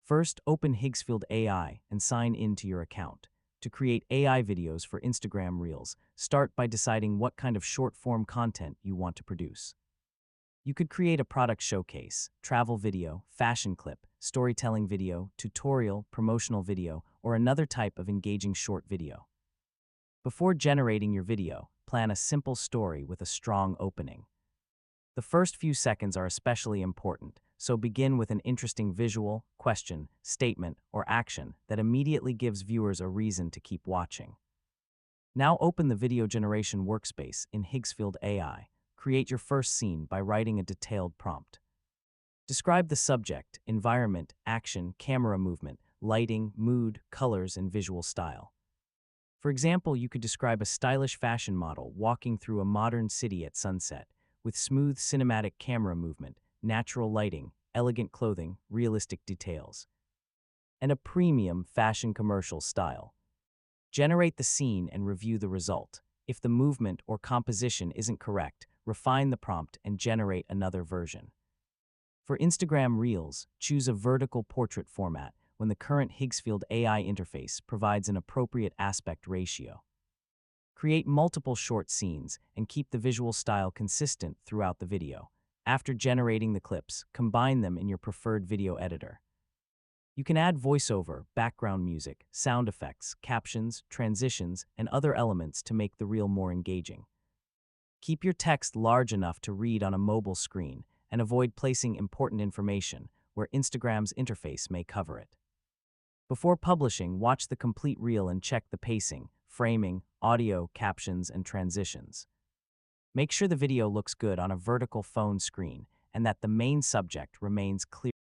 First, open Higgsfield AI and sign in to your account. To create AI videos for Instagram Reels, start by deciding what kind of short-form content you want to produce. You could create a product showcase, travel video, fashion clip, storytelling video, tutorial, promotional video, or another type of engaging short video. Before generating your video, plan a simple story with a strong opening. The first few seconds are especially important, so begin with an interesting visual, question, statement, or action that immediately gives viewers a reason to keep watching. Now open the video generation workspace in Higgsfield AI. Create your first scene by writing a detailed prompt. Describe the subject, environment, action, camera movement, lighting, mood, colors, and visual style. For example, you could describe a stylish fashion model walking through a modern city at sunset, with smooth cinematic camera movement, natural lighting, elegant clothing, realistic details, and a premium fashion commercial style. Generate the scene and review the result. If the movement or composition isn't correct, refine the prompt and generate another version. For Instagram Reels, choose a vertical portrait format when the current Higgsfield AI interface provides an appropriate aspect ratio. Create multiple short scenes and keep the visual style consistent throughout the video. After generating the clips, combine them in your preferred video editor. You can add voiceover, background music, sound effects, captions, transitions, and other elements to make the reel more engaging. Keep your text large enough to read on a mobile screen and avoid placing important information where Instagram's interface may cover it. Before publishing, watch the complete reel and check the pacing, framing, audio, captions, and transitions. Make sure the video looks good on a vertical phone screen and that the main subject remains clear.